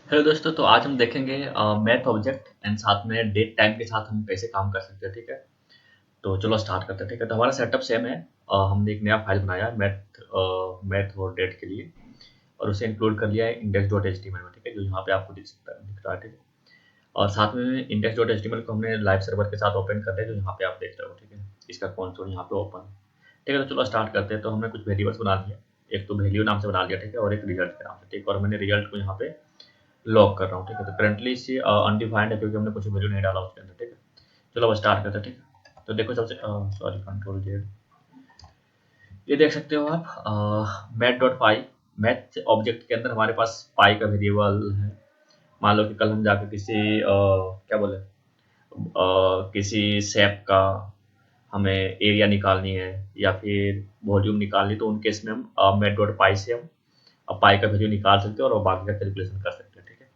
Hello दोस्तों, तो आज हम देखेंगे मैथ ऑब्जेक्ट एंड साथ में डेट टाइम के साथ हम कैसे काम कर सकते हैं। ठीक है, तो चलो स्टार्ट करते हैं। ठीक है, तो हमारा सेटअप सेम है। हमने एक नया फाइल बनाया है मैथ और डेट के लिए, और उसे इंक्लूड कर लिया है index dot H T M L में। ठीक है, जो यहाँ पे आपको दिख रहा है। ठीक है, और साथ में index dot H T M L को हमने लाइव सर्वर के साथ ओपन कर दिया, जो यहाँ पे आप देख रहे हो। ठीक है, इसका कंसोल यहाँ पे ओपन है। ठीक है, तो चलो स्टार्ट करते हैं। तो हमने कुछ वेरिएबल्स बना दिया, एक तो वैल्यू नाम से बना लिया। ठीक है, और एक रिजल्ट के नाम से। ठीक है, और मैंने रिजल्ट को यहाँ पे लॉक कर रहा हूँ। ठीक है, तो करंटली इसे अनडिफाइंड है क्योंकि हमने कुछ वैल्यू नहीं डाला उसके अंदर। ठीक है, चलो अब स्टार्ट करते हैं। ठीक है, तो देखो सबसे सॉरी कंट्रोल जेड, ये देख सकते हो आप मैथ डॉट पाई। मैथ ऑब्जेक्ट के अंदर हमारे पास पाई का वेरिएबल है। मान लो कि कल हम जाकर किसी क्या बोले किसी शेप का हमें एरिया निकालनी है या फिर वॉल्यूम निकालनी, तो उन केस में हम मैथ डॉट पाई से हम पाई का वैल्यू निकाल सकते हैं और बाकी का कैलकुलेशन कर सकते हैं। ठीक है,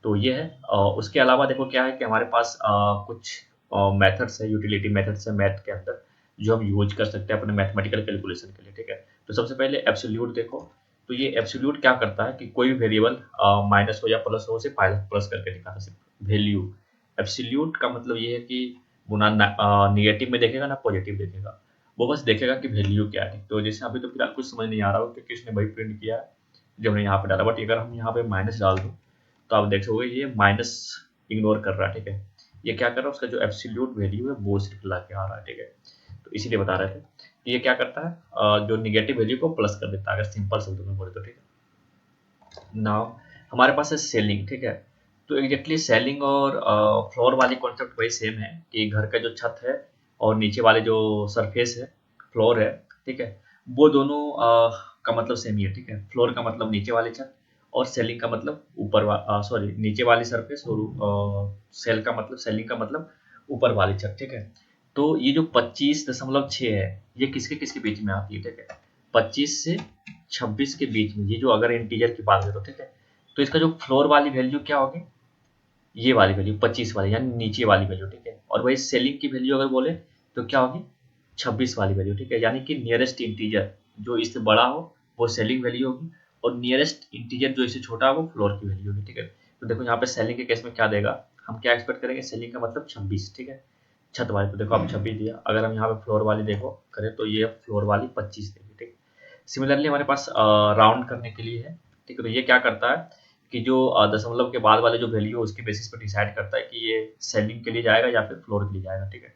तो ये है। उसके अलावा देखो क्या है कि हमारे पास कुछ मेथड्स है, यूटिलिटी मेथड्स है मैथ के अंदर, जो हम यूज कर सकते हैं अपने मैथमेटिकल कैलकुलेशन के लिए। ठीक है, तो सबसे पहले एब्सोल्यूट देखो। तो ये एब्सोल्यूट क्या करता है कि कोई भी वेरिएबल माइनस हो या प्लस हो, उसे प्लस करके दिखाता है वैल्यू। एब्सोल्यूट का मतलब ये है कि वो ना निगेटिव में देखेगा ना पॉजिटिव देखेगा, वो बस देखेगा कि वैल्यू क्या है। तो जैसे अभी तो फिलहाल कुछ समझ नहीं आ रहा हो क्योंकि उसने वही प्रिंट किया है जो हमने यहाँ पे डाला, बट अगर हम यहाँ पे माइनस डाल दूँ तो आप देख सकोगे ये माइनस इग्नोर कर रहा है। ठीक है, ये क्या कर रहा है, उसका जो एब्सोल्यूट वैल्यू है वो सिर्फ ला के आ रहा है। ठीक है, तो इसीलिए बता रहे थे कि ये क्या करता है, जो निगेटिव वैल्यू को प्लस कर देता है, अगर सिंपल शब्दों में बोले तो। ठीक है, नाउ हमारे पास है सेलिंग। ठीक है, तो एग्जैक्टली सेलिंग और फ्लोर वाली कॉन्सेप्ट वही सेम है कि घर का जो छत है और नीचे वाले जो सरफेस है, फ्लोर है। ठीक है, वो दोनों का मतलब सेम ही है। ठीक है, फ्लोर का मतलब नीचे वाली छत और सेलिंग का मतलब सॉरी नीचे वाली सरफेस, और सेलिंग का मतलब ऊपर वाली छत। ठीक है, तो ये जो 25.6 है, ये किसके किसके बीच में आती है। ठीक है, 25 से 26 के बीच में, ये जो अगर इंटीजर की बात करो। ठीक है, तो इसका जो फ्लोर वाली वैल्यू क्या होगी, ये वाली वैल्यू 25 वाली, यानी नीचे वाली वैल्यू। ठीक है, और वही सेलिंग की वैल्यू अगर बोले तो क्या होगी, 26 वाली वैल्यू। ठीक है, यानी कि नियरेस्ट इंटीजर जो इससे बड़ा हो वो सेलिंग वैल्यू होगी, और नियरेस्ट इंटीजर जो इससे छोटा हो वो फ्लोर की वैल्यू होगी। ठीक है, तो देखो यहाँ पे सेलिंग के केस में क्या देगा, हम क्या एक्सपेक्ट करेंगे, सेलिंग का मतलब 26। ठीक है, छत वाली, तो देखो अब 26 दिया। अगर हम यहाँ पे फ्लोर वाली देखो करें तो ये फ्लोर वाली 25 देगी। ठीक है, सिमिलरली हमारे पास राउंड करने के लिए है। ठीक है, तो ये क्या करता है कि जो दशमलव के बाद वाले जो वैल्यू है उसके बेसिस पर डिसाइड करता है कि ये सेलिंग के लिए जाएगा या फिर फ्लोर के लिए जाएगा। ठीक है,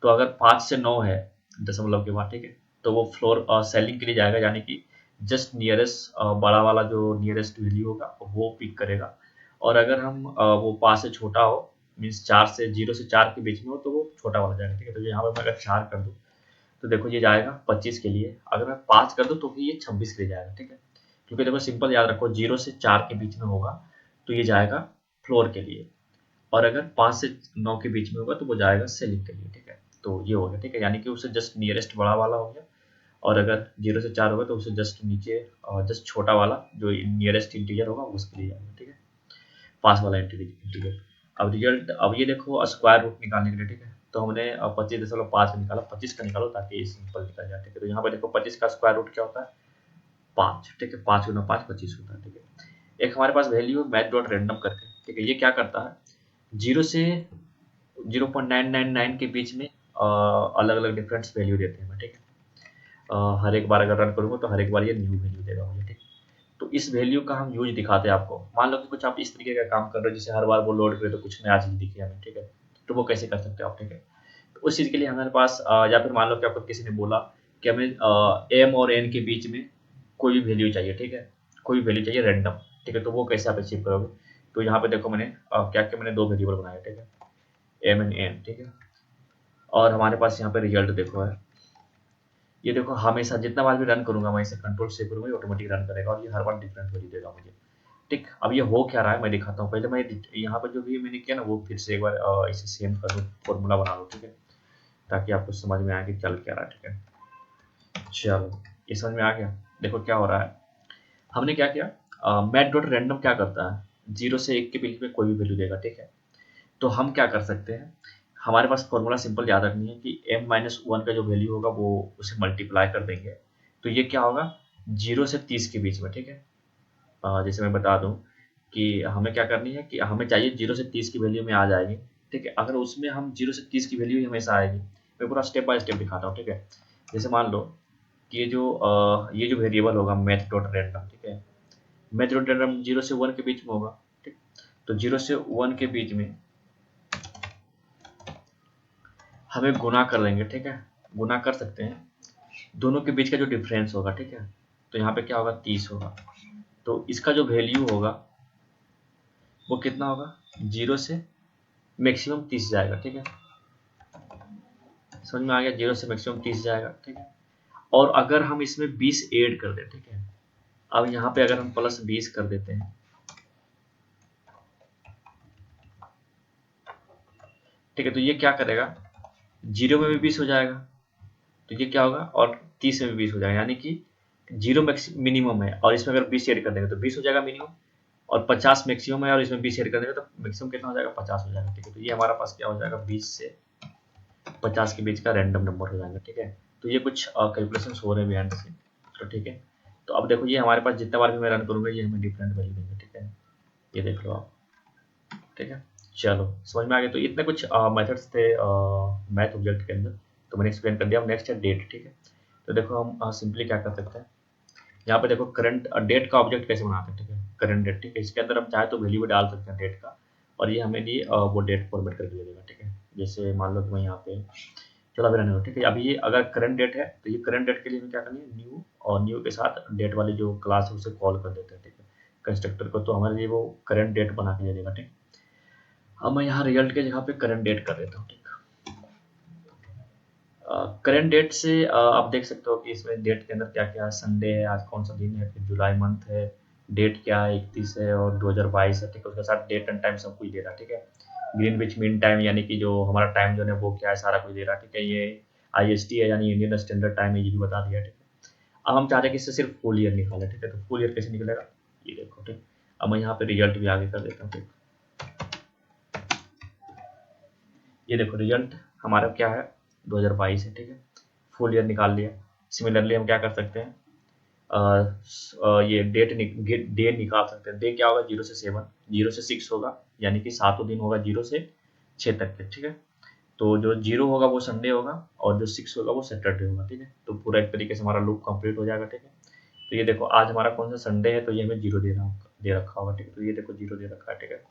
तो अगर 5 से 9 है दशमलव के बाद, ठीक है, तो वो फ्लोर सेलिंग के लिए जाएगा, यानी कि जस्ट नियरेस्ट बड़ा वाला जो नियरेस्ट वैल्यू होगा वो पिक करेगा। और अगर हम वो 5 से छोटा हो, मीन्स 0 से 4 के बीच में हो, तो वो छोटा वाला जाएगा। ठीक है, तो यहाँ पर मैं अगर 4 कर दूँ तो देखो ये जाएगा 25 के लिए, अगर मैं 5 कर दूँ तो फिर ये 26 के लिए जाएगा। ठीक है, क्योंकि देखो सिंपल याद रखो, 0 से 4 के बीच में होगा तो ये जाएगा फ्लोर के लिए, और अगर 5 से 9 के बीच में होगा तो वो जाएगा सेलिंग के लिए। ठीक है, तो ये हो गया। ठीक है, यानी कि उससे जस्ट नियरेस्ट बड़ा वाला हो गया, और अगर 0 से 4 होगा तो उससे जस्ट नीचे जस्ट छोटा वाला जो नियरेस्ट इंटीजर होगा उसके लिए जाएगा। ठीक है, पास वाला इंटीजर। अब रिजल्ट, अब ये देखो स्क्वायर रूट निकालने के लिए। ठीक है, तो हमने 25.5 निकाला, 25 का निकालो ताकि सिंपल निकल जाए। ठीक है, तो यहाँ पे देखो 25 का स्क्वायर रूट क्या होता है, 5। ठीक है, 5 गुना 5 25 होता है। ठीक है, एक हमारे पास वैल्यू है मैथ डॉट रैंडम करके। ठीक है, ये क्या करता है, 0 से 0.999 के बीच में अलग अलग डिफरेंट वैल्यू देते हैं हमें। ठीक है, हर एक बार अगर रन करूंगा तो हर एक बार ये न्यू वैल्यू देगा मुझे। ठीक, तो इस वैल्यू का हम यूज दिखाते हैं आपको। मान लो कि कुछ आप इस तरीके का काम कर रहे हो जिसे हर बार वो लोड करे तो कुछ नया चीज दिखे हमें। ठीक है, तो वो कैसे कर सकते हो आप। ठीक है, तो उस चीज के लिए हमारे पास या फिर मान लो कि आपको किसी ने बोला कि हमें एम और एन के बीच में कोई भी वैल्यू चाहिए। ठीक है, कोई भी वैल्यू चाहिए रैंडम। ठीक है, तो वो कैसे आप अचीव करोगे, तो यहाँ पे देखो मैंने क्या क्या मैंने दो वेरिएबल बनाए। ठीक है, एम एंड एन। ठीक है, और हमारे पास यहाँ पे रिजल्ट देखो है, ये देखो हमेशा जितना बार भी रन करूंगा मैं इसे कंट्रोल से करूंगा, ऑटोमेटिक रन करेगा और ये हर बार डिफरेंट वैल्यू देगा मुझे। ठीक, अब ये हो क्या रहा है मैं दिखाता हूँ। पहले मैं यहाँ पर जो भी मैंने किया ना वो फिर से एक बार इसे सेम कर दूँ, फॉर्मूला बना लो। ठीक है, ताकि आपको समझ में आए कि चल क्या रहा है। ठीक है, चलो ये समझ में आ गया। देखो क्या हो रहा है, हमने क्या किया, मैथ डॉट रैंडम क्या करता है, 0 से 1 के बीच में कोई भी वैल्यू देगा। ठीक है, तो हम क्या कर सकते हैं, हमारे पास फॉर्मूला सिंपल याद रखनी है कि m-1 का जो वैल्यू होगा वो उसे मल्टीप्लाई कर देंगे, तो ये क्या होगा 0 से 30 के बीच में। ठीक है, जैसे मैं बता दूं कि हमें क्या करनी है कि हमें चाहिए 0 से 30 की वैल्यू में आ जाएगी, ठीक है। अगर उसमें हम 0 से 30 की वैल्यू ही हमेशा आएगी, मैं पूरा स्टेप बाय स्टेप दिखाता हूँ, ठीक है। जैसे मान लो कि ये जो वेरिएबल होगा मैथ डॉट रैंडम, ठीक है, मैथ डॉट रैंडम 0 से 1 के बीच में होगा, ठीक। तो 0 से 1 के बीच में हमें गुना कर लेंगे, ठीक है, गुना कर सकते हैं दोनों के बीच का जो डिफरेंस होगा, ठीक है। तो यहाँ पे क्या होगा, 30 होगा। तो इसका जो वैल्यू होगा वो कितना होगा, 0 से मैक्सिमम 30 जाएगा, ठीक है। समझ में आ गया, 0 से मैक्सिमम 30 जाएगा, ठीक है। और अगर हम इसमें 20 ऐड कर दें, ठीक है, अब यहाँ पे अगर हम प्लस 20 कर देते हैं, ठीक है, तो ये क्या करेगा, 0 में भी 20 हो जाएगा, तो ये क्या होगा, और 30 में भी 20 हो जाएगा, यानी कि 0 मिनिमम है और इसमें अगर 20 ऐड कर देंगे तो 20 हो जाएगा मिनिमम, और 50 मैक्सिमम है और इसमें 20 ऐड कर देंगे तो मैक्सिमम कितना हो जाएगा, 50 हो जाएगा, ठीक है। तो ये हमारा पास क्या हो जाएगा, 20 से 50 के बीच का रैंडम नंबर हो जाएगा, ठीक है। तो ये कुछ कैलकुलेशन हो रहे हैं बिहाइंड द सीन, तो ठीक है। तो अब देखो ये हमारे पास जितना बार भी मैं रन करूंगा ये हमें डिफरेंट वैल्यू देंगे, ठीक है, ये देख लो आप, ठीक है। चलो समझ में आ गया। तो इतने कुछ मेथड्स थे मैथ ऑब्जेक्ट के अंदर, तो मैंने एक्सप्लेन कर दिया। अब नेक्स्ट है डेट, ठीक है। तो देखो हम सिंपली क्या कर सकते हैं, यहाँ पे देखो करंट डेट का ऑब्जेक्ट कैसे बनाते हैं, ठीक है, करंट डेट, ठीक है। इसके अंदर हम चाहे तो वैल्यू भी डाल सकते हैं डेट का, और ये हमें लिए वो डेट फॉर्मेट करके दे देगा, ठीक है। जैसे मान लो कि मैं यहाँ पे, चलो अभी रहने दो, ठीक है। अभी ये अगर करंट डेट है तो ये करंट डेट के लिए हमें क्या करनी है, न्यू, और न्यू के साथ डेट वाली जो क्लास है उसे कॉल कर देते हैं, ठीक है, कंस्ट्रक्टर को। तो हमारे लिए वो करंट डेट बना के दे देगा, ठीक। अब मैं यहाँ रिजल्ट के जगह पे करंट डेट कर देता हूँ, ठीक। करंट डेट से आप देख सकते हो कि इसमें डेट के अंदर क्या क्या है, संडे है, आज कौन सा दिन है, फिर जुलाई मंथ है, डेट क्या है, 31 है और 2022 है, ठीक है। उसके साथ डेट एंड टाइम सब कुछ दे रहा है, ठीक है। ग्रीनविच मीन टाइम यानी कि जो हमारा टाइम जोन है वो क्या है, सारा कुछ दे रहा है, ठीक है। ये IST है यानी इंडियन स्टैंडर्ड टाइम है, ये भी बता दिया, ठीक है। अब हम चाहते हैं कि इससे सिर्फ फुल ईयर निकाले, ठीक है। तो फुल ईयर कैसे निकलेगा, ये देखो, ठीक। अब मैं यहाँ पे रिजल्ट भी आगे कर देता हूँ, ठीक। ये देखो रिजल्ट हमारा क्या है, 2022 है, ठीक है। फुल ईयर निकाल लिया। सिमिलरली हम क्या कर सकते हैं, ये डे निकाल सकते हैं। डे क्या होगा, 0 से 7, 0 से 6 होगा, यानी कि 7 दिन होगा 0 से 6 तक के, ठीक है। तो जो 0 होगा वो संडे होगा और जो 6 होगा वो सैटरडे होगा, ठीक है। तो पूरा एक तरीके से हमारा लूप कंप्लीट हो जाएगा, ठीक है। तो ये देखो आज हमारा कौन सा संडे है, तो ये हमें 0 दे रखा होगा, ठीक है। तो ये देखो 0 दे रखा है, ठीक है।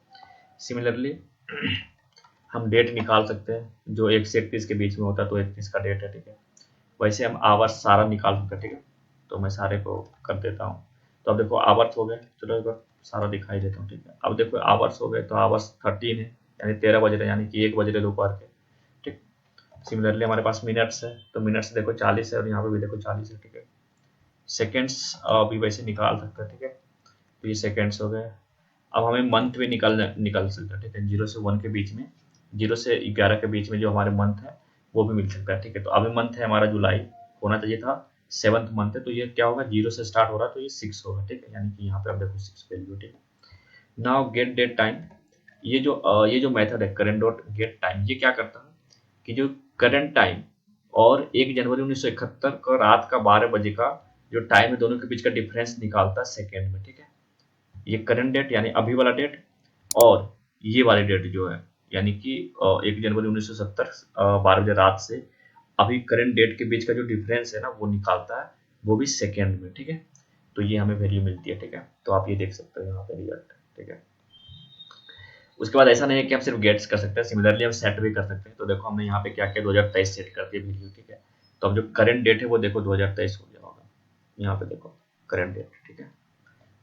सिमिलरली हम डेट निकाल सकते हैं, जो 1 से 31 के बीच में होता है, तो 31 का डेट है, ठीक है। वैसे हम आवर्स सारा निकाल सकते हैं, ठीक है। तो मैं सारे को कर देता हूँ। तो अब देखो आवर्स हो गए, चलो एक बार सारा दिखाई देता हूँ, ठीक है। अब देखो आवर्स हो गए, तो आवर्स 13 है, यानी 13 बज रहे हैं, यानी कि 1 बज रहे दोपहर के, ठीक। सिमिलरली हमारे पास मिनट्स है, तो मिनट्स देखो 40 है और यहाँ पे भी देखो 40 है, ठीक है। सेकेंड्स अभी वैसे निकाल सकते हैं, ठीक है। तो ये सेकेंड्स हो गए। अब हमें मंथ भी निकल सकता है, ठीक है। 0 से 1 के बीच में, 0 से 11 के बीच में जो हमारे मंथ है वो भी मिल सकता है, ठीक है। तो अभी मंथ है हमारा जुलाई, होना चाहिए था 7th मंथ है, तो ये क्या होगा, 0 से स्टार्ट हो रहा है तो ये 6 होगा, ठीक है। यानी कि यहाँ पे आप देखो 6 वैल्यू, ठीक है। नाउ गेट डेट टाइम, ये जो मेथड है करंट डॉट गेट टाइम, ये क्या करता है कि जो करंट टाइम और 1 जनवरी 1971 का रात का 12 बजे का जो टाइम है, दोनों के बीच का डिफरेंस निकालता है सेकेंड में, ठीक है। ये करंट डेट यानी अभी वाला डेट, और ये वाली डेट जो है यानी कि 1 जनवरी 1970 12 बजे रात से अभी करंट डेट के बीच का जो डिफरेंस है ना वो निकालता है, वो भी सेकेंड में, ठीक है। तो ये हमें वैल्यू मिलती है, ठीक है। तो आप ये देख सकते हो यहाँ पे रिजल्ट, ठीक है। उसके बाद ऐसा नहीं है कि हम सिर्फ गेट्स कर सकते हैं, सिमिलरली हम सेट भी कर सकते हैं। तो देखो हमने यहाँ पे क्या किया, 2023 सेट कर दिया वैल्यू, ठीक है। तो अब जो करंट डेट है वो देखो 2023 हो गया होगा, यहाँ पे देखो करंट डेट, ठीक है,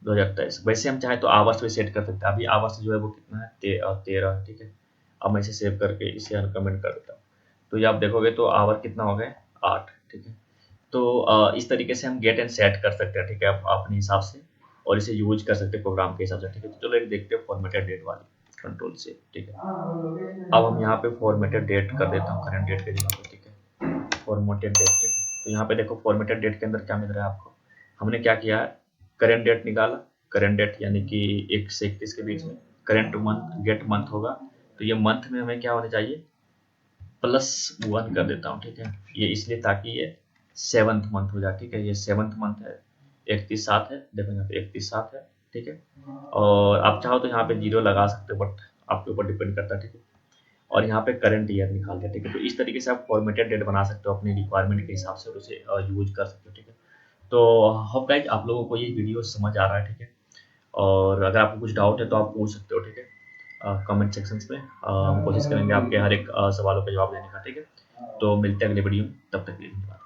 2023। वैसे हम चाहे तो आवर्स भी सेट कर सकते हैं। अभी आवर्स जो है वो कितना है, 13, ठीक है। अब मैं इसे सेव करके इसे अनकमेंट कर देता हूँ। तो ये आप देखोगे तो आवर कितना हो गए, 8, ठीक है। तो इस तरीके से हम गेट एंड सेट कर सकते हैं, ठीक है, अपने हिसाब से, और इसे यूज कर सकते हैं प्रोग्राम के हिसाब से, ठीक है। तो चलो एक देखते हैं फॉर्मेटेड डेट वाली कंट्रोल से, ठीक है। अब हम यहाँ पे फॉर्मेटेड डेट कर देता हूँ करंट डेट के जगह पे, ठीक है, फॉर्मेटेड डेट, ठीक है। तो यहाँ पे देखो फॉर्मेटेड डेट के अंदर क्या मिल रहा है आपको, हमने क्या किया है, करंट डेट निकाला, करंट डेट यानी कि 1 से 31 के बीच में, करंट मंथ गेट मंथ होगा, तो ये मंथ में हमें क्या होना चाहिए, +1 कर देता हूँ, ठीक है। ये इसलिए ताकि ये 7th मंथ हो जाए, ठीक है। ये 7th मंथ है, 31/7 है, देखो यहाँ पे 31/7 है, ठीक है। और आप चाहो तो यहाँ पे 0 लगा सकते हो, बट आपके ऊपर डिपेंड करता है, ठीक है। और यहाँ पे करंट ईयर निकाल दिया, ठीक है। तो इस तरीके से आप फॉर्मेटेड डेट बना सकते हो अपनी रिक्वायरमेंट के हिसाब से, और उसे यूज कर सकते हो, ठीक है। तो होप गाइस आप लोगों को ये वीडियो समझ आ रहा है, ठीक है। और अगर आपको कुछ डाउट है तो आप पूछ सकते हो, ठीक है, कमेंट सेक्शंस में। हम कोशिश करेंगे आपके हर एक सवालों का जवाब देने का, ठीक है। तो मिलते हैं अगले वीडियो में, तब तक के लिए धन्यवाद।